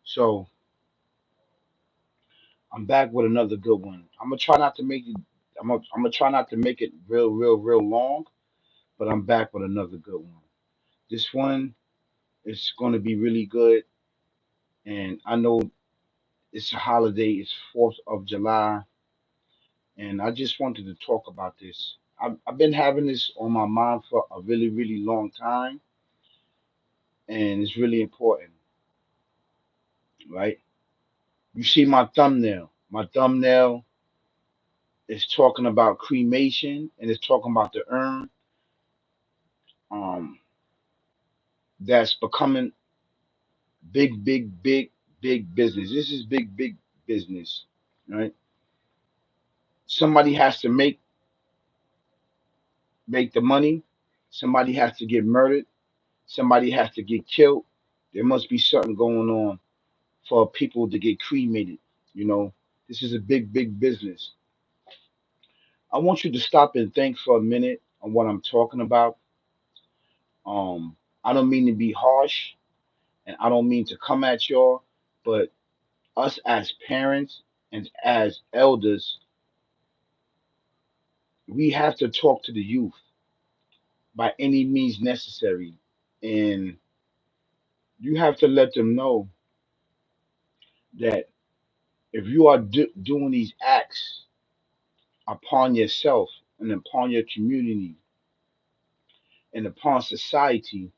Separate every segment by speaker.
Speaker 1: So I'm back with another good one. I'm gonna try not to make it. I'm gonna try not to make it real long. But I'm back with another good one. This one is gonna be really good, and I know it's a holiday. It's 4th of July, and I just wanted to talk about this. I've been having this on my mind for a really long time, and it's really important, right? You see my thumbnail. My thumbnail is talking about cremation, and it's talking about the urn. Um, that's becoming big business. This is big business, right? Somebody has to make the money. Somebody has to get murdered. Somebody has to get killed. There must be something going on for people to get cremated. You know, this is a big business. I want you to stop and think for a minute on what I'm talking about. I don't mean to be harsh, and I don't mean to come at y'all, but us as parents and as elders, we have to talk to the youth by any means necessary. And you have to let them know that if you are doing these acts upon yourself and upon your community and upon society,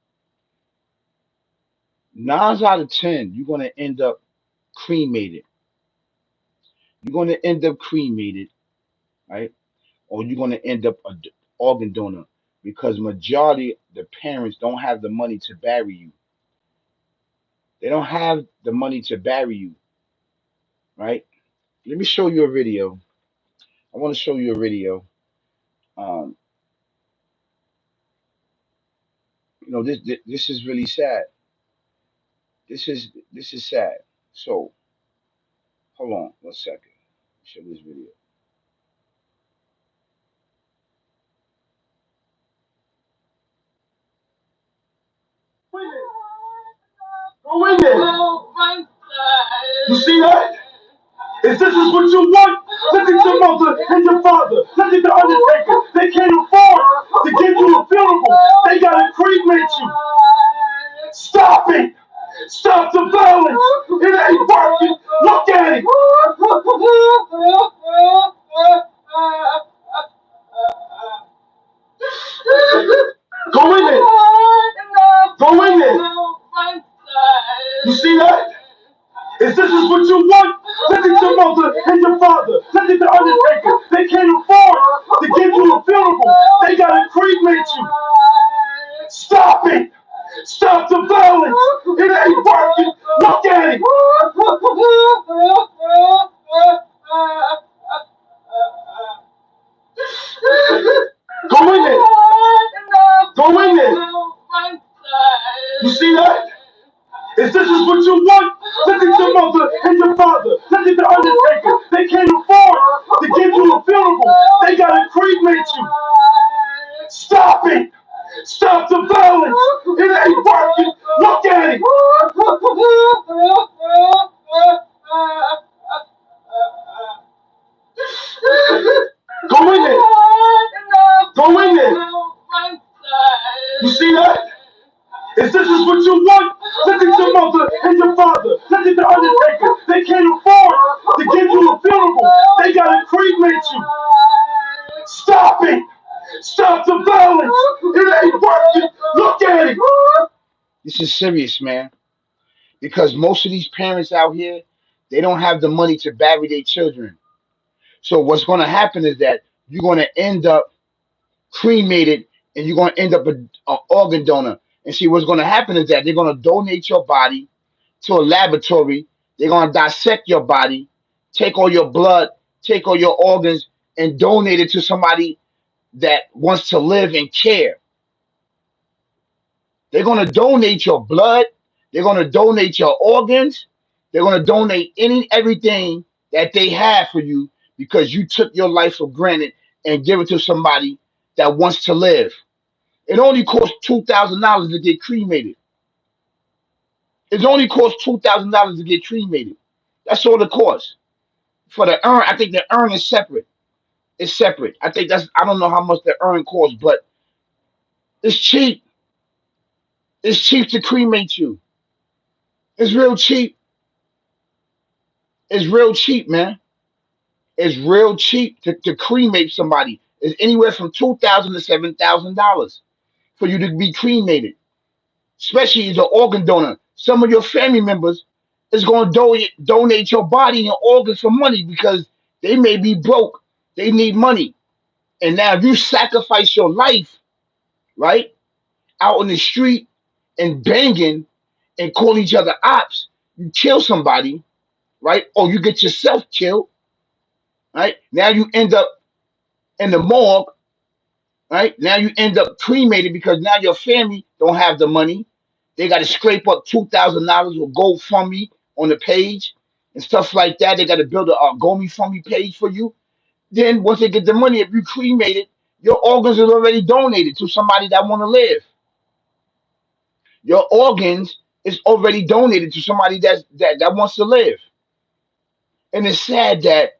Speaker 1: 9 out of 10, you're going to end up cremated. You're going to end up cremated, right? Or you're going to end up an organ donor because majority the parents don't have the money to bury you. They don't have the money to bury you, right? Let me show you a video. I want to show you a video. Um, this is really sad. This is sad. So hold on 1 second. Show this video. Go in there. You see that? If this is what you want, look at your mother and your father. Look at the undertaker. They can't afford to give you a funeral. They gotta cremate you. Stop it! Stop the violence! It ain't working! Look at it! Go in there! Go in there! You see that? If this is what you want, look at your mother and your father. Look at the undertaker. They can't afford to give you a funeral. They gotta cremate you. Stop it! Stop the violence! It ain't working! Look at it! Go in there! Go in there! You see that? If this is what you want, look at your mother and your father. Look at the undertaker. They can't afford to give you a funeral. They gotta cremate you. Stop it! Stop the violence! It ain't working! Look at it! Go in there! Go in there! You see that? If this is what you want, look at your mother and your father. Look at the undertaker. They can't afford to give you a funeral. They gotta cremate you. Stop it! Stop the violence! It ain't working! Look at it! This is serious, man. Because most of these parents out here, they don't have the money to bury their children. So what's going to happen is that you're going to end up cremated, and you're going to end up an organ donor. And see, what's going to happen is that they're going to donate your body to a laboratory. They're going to dissect your body, take all your blood, take all your organs, and donate it to somebody that wants to live and care. They're going to donate your blood. They're going to donate your organs. They're going to donate everything that they have for you because you took your life for granted and give it to somebody that wants to live. It only costs $2,000 to get cremated.
Speaker 2: It only costs $2,000 to get cremated. That's all it costs. For the urn, I think the urn is separate. It's separate. I think that's I don't know how much the urn costs, but it's cheap. It's cheap to cremate you. It's real cheap. It's real cheap, man. It's real cheap to cremate somebody. It's anywhere from $2,000 to $7,000 for you to be cremated. Especially as an organ donor. Some of your family members is going to donate your body and your organs for money because they may be broke. They need money. And now if you sacrifice your life, right, out on the street and banging and calling each other ops, you kill somebody, right, or you get yourself killed, right? Now you end up in the morgue, right? Now you end up cremated because now your family don't have the money. They got to scrape up $2,000 with GoFundMe on the page and stuff like that. They got to build a GoFundMe page for you. Then once they get the money, if you cremated, your organs are already donated to somebody that want to live. Your organs is already donated to somebody that wants to live. And it's sad that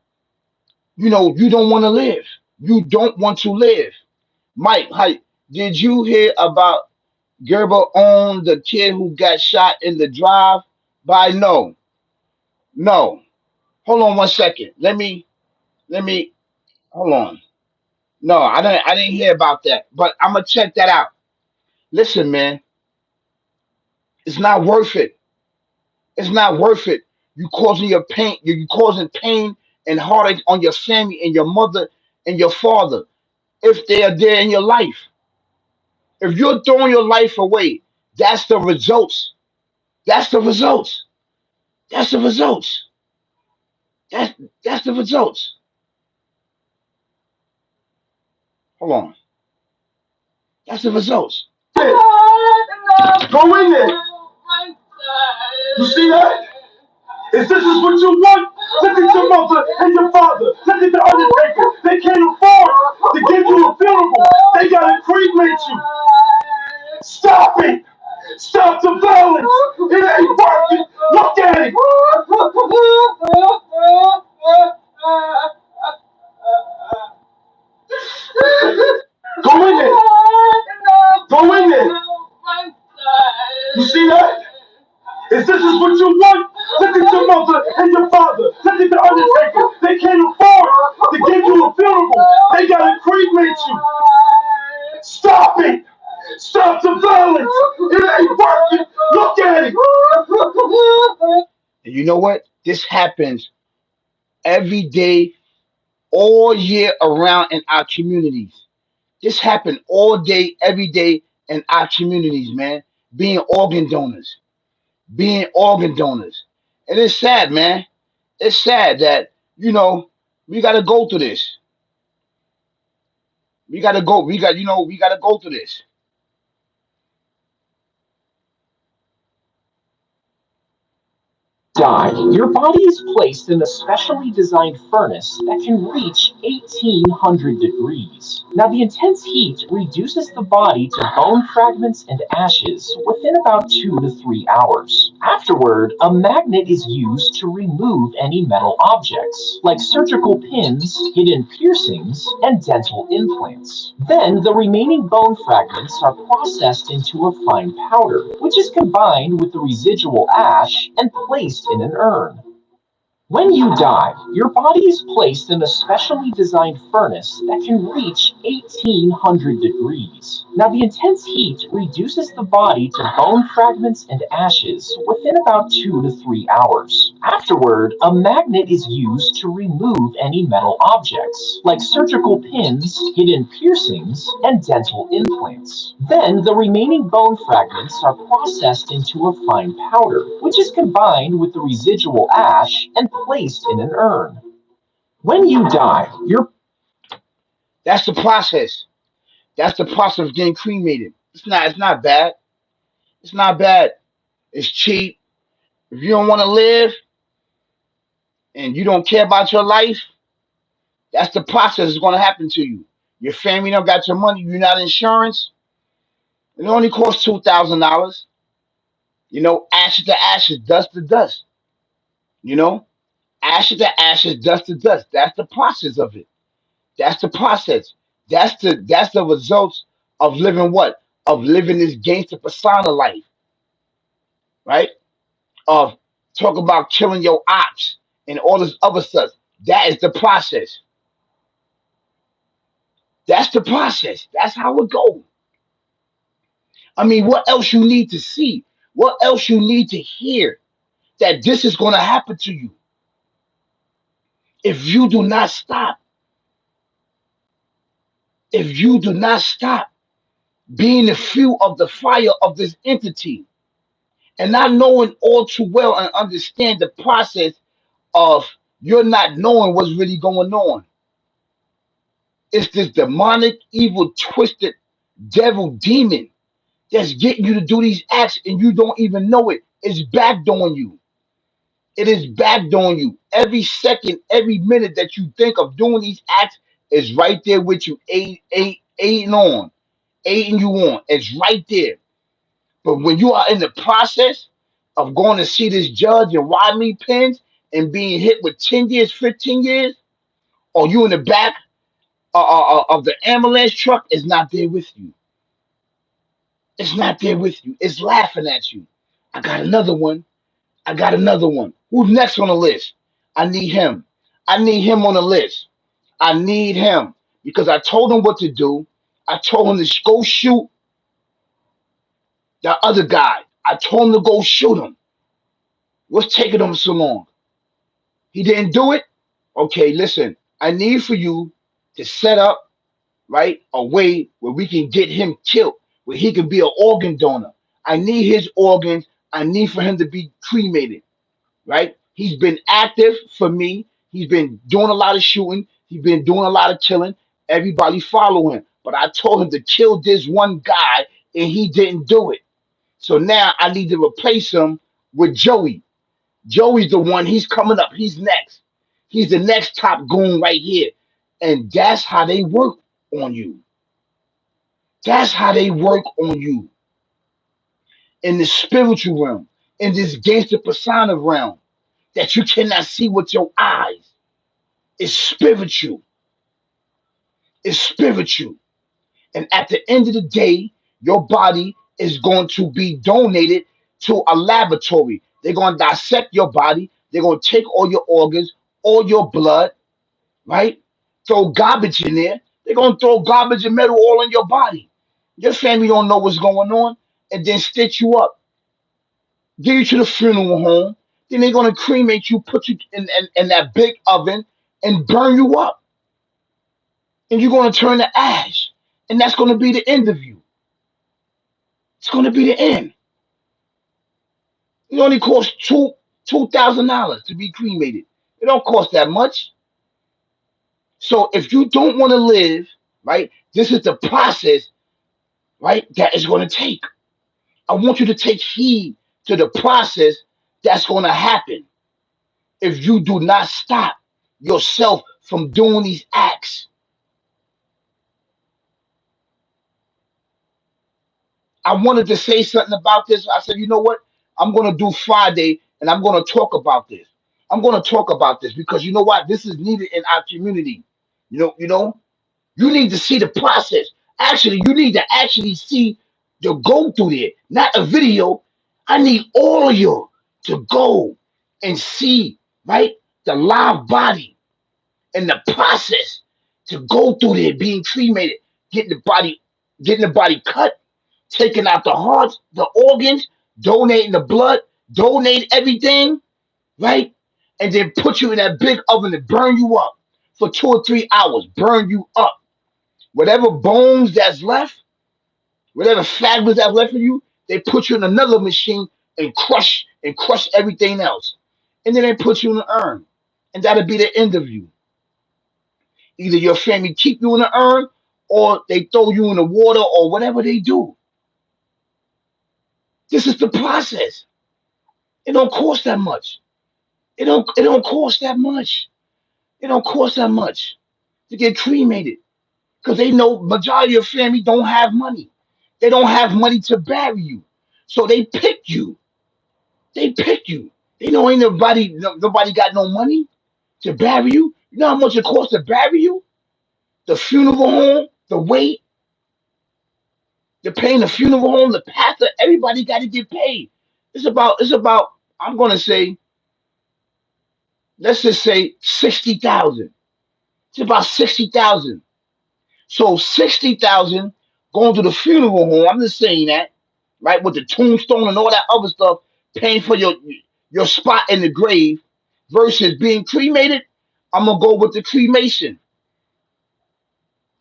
Speaker 2: you don't want to live. You don't want to live. Mike, hi, did you hear about Gerber on the kid who got shot in the drive by? No, no. Hold on one second. Let me hold on. No, I didn't hear about that. But I'm gonna check that out. Listen, man, it's not worth it. It's not worth it. You causing your pain. You causing pain and heartache on your family and your mother and your father if they are there in your life. If you're throwing your life away, that's the results. That's the results. That's the results. That's that's the results. Hold on. That's the results.
Speaker 1: Go in there. You see that? If this is what you want, look at your mother and your father. Look at the undertaker. They can't afford to give you a funeral. They gotta cremate you. Stop it! Stop the violence! It ain't working! Look at it! Go in there! Go in there! You see that? If this is what you want, look at your mother and your father. Look at the undertaker. They can't afford to give you a funeral. They gotta cremate you. Stop it! Stop the violence! It ain't working! Look at it!
Speaker 2: And you know what? This happens every day, all year around in our communities. This happen all day, every day in our communities, man. Being organ donors, being organ donors, and it's sad, man. It's sad that we got to go through this. We got to go. We got to go through this.
Speaker 3: Die, your body is placed in a specially designed furnace that can reach 1800 degrees. Now, the intense heat reduces the body to bone fragments and ashes within about 2 to 3 hours. Afterward, a magnet is used to remove any metal objects, like surgical pins, hidden piercings, and dental implants. Then, the remaining bone fragments are processed into a fine powder, which is combined with the residual ash and placed in an urn. When you die, your body is placed in a specially designed furnace that can reach 1800 degrees. Now, the intense heat reduces the body to bone fragments and ashes within about 2 to 3 hours. Afterward, a magnet is used to remove any metal objects, like surgical pins, hidden piercings, and dental implants. Then, the remaining bone fragments are processed into a fine powder, which is combined with the residual ash and placed in an urn. When you die, your
Speaker 2: That's the process. That's the process of getting cremated. It's not. It's not bad. It's not bad. It's cheap. If you don't want to live and you don't care about your life, that's the process that's going to happen to you. Your family don't got your money. You're not insurance. It only costs $2,000. Ashes to ashes, dust to dust. You know, ashes to ashes, dust to dust. That's the process of it. That's the process. That's the results of living what? Of living this gangster persona life, right? Of talk about killing your ops and all this other stuff. That is the process. That's the process. That's how it goes. I mean, what else you need to see? What else you need to hear that this is going to happen to you if you do not stop? If you do not stop being the fuel of the fire of this entity and not knowing all too well and understand the process of you're not knowing what's really going on. It's this demonic, evil, twisted devil demon that's getting you to do these acts and you don't even know it. It's backdoing you. It is backdoing you. Every second, every minute that you think of doing these acts is right there with you, aiding you on. It's right there. But when you are in the process of going to see this judge and why me pins and being hit with 10 years, 15 years, or you in the back of the ambulance truck, is not there with you. It's not there with you. It's laughing at you. I got another one. I got another one. Who's next on the list? I need him. I need him on the list. I need him because I told him what to do. I told him to go shoot the other guy. I told him to go shoot him. What's taking him so long? He didn't do it? Okay, listen. I need for you to set up, right, a way where we can get him killed, where he can be an organ donor. I need his organs. I need for him to be cremated, right? He's been active for me. He's been doing a lot of shooting. He's been doing a lot of killing. Everybody follow him. But I told him to kill this one guy and he didn't do it. So now I need to replace him with Joey. Joey's the one. He's coming up. He's next. He's the next top goon right here. And that's how they work on you. That's how they work on you in the spiritual realm, in this gangster persona realm that you cannot see with your eyes. It's spiritual. It's spiritual. And at the end of the day, your body is going to be donated to a laboratory. They're going to dissect your body. They're going to take all your organs, all your blood, right? Throw garbage in there. They're going to throw garbage and metal all in your body. Your family don't know what's going on and then stitch you up, get you to the funeral home. Then they're going to cremate you, put you in that big oven and burn you up. And you're going to turn to ash. And that's going to be the end of you. It's going to be the end. It only costs $2,000 to be cremated. It don't cost that much. So if you don't want to live, right, this is the process, right, that is going to take. I want you to take heed to the process that's going to happen if you do not stop yourself from doing these acts. I wanted to say something about this. I said, you know what? I'm going to do Friday and I'm going to talk about this. I'm going to talk about this because you know what? This is needed in our community. You need to see the process. Actually, you need to actually see the go through there, not a video. I need all of you to go and see, right, the live body and the process to go through there, being cremated, getting getting the body cut, taking out the hearts, the organs, donating the blood, donate everything, right? And then put you in that big oven to burn you up for 2 or 3 hours, burn you up. Whatever bones that's left, whatever fragments that's left of you, they put you in another machine and crush everything else. And then they put you in an urn. And that'll be the end of you. Either your family keep you in the urn or they throw you in the water or whatever they do. This is the process. It don't cost that much. It don't cost that much. It don't cost that much to get cremated. Because they know majority of family don't have money. They don't have money to bury you. So they pick you. They pick you. They know ain't nobody got no money to bury you. You know how much it costs to bury you? The funeral home, the wait, they're paying the funeral home, the pastor, everybody got to get paid. It's about, I'm gonna say, let's just say 60,000. It's about 60,000. So 60,000 going to the funeral home. I'm just saying that, right? With the tombstone and all that other stuff, paying for your spot in the grave versus being cremated. I'm gonna go with the cremation.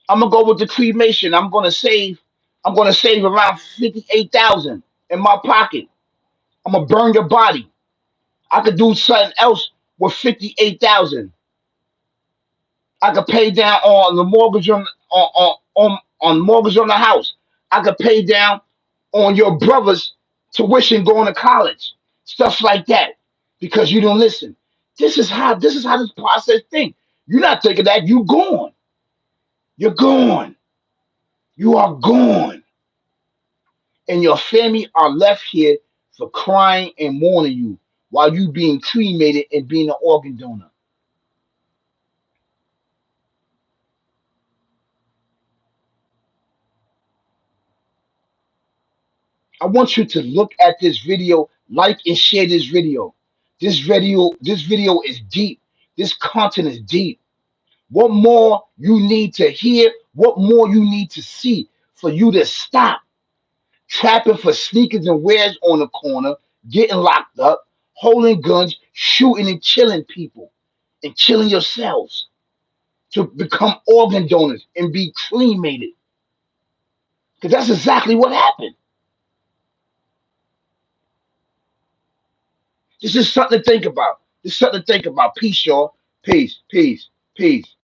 Speaker 2: I'm gonna go with the cremation. I'm gonna save around 58,000 in my pocket. I'm gonna burn your body. I could do something else with 58,000. I could pay down on the mortgage on mortgage on the house. I could pay down on your brother's tuition going to college, stuff like that, because you don't listen. This is how this process thinks. You're not thinking that you gone. You're gone. You are gone, and your family are left here for crying and mourning you while you being cremated and being an organ donor. I want you to look at this video, like and share this video. This video is deep. This content is deep. What more you need to hear? What more you need to see for you to stop trapping for sneakers and wares on the corner, getting locked up, holding guns, shooting and killing people, and killing yourselves to become organ donors and be cremated? Because that's exactly what happened. This is something to think about. This is something to think about. Peace, y'all. Peace, peace, peace.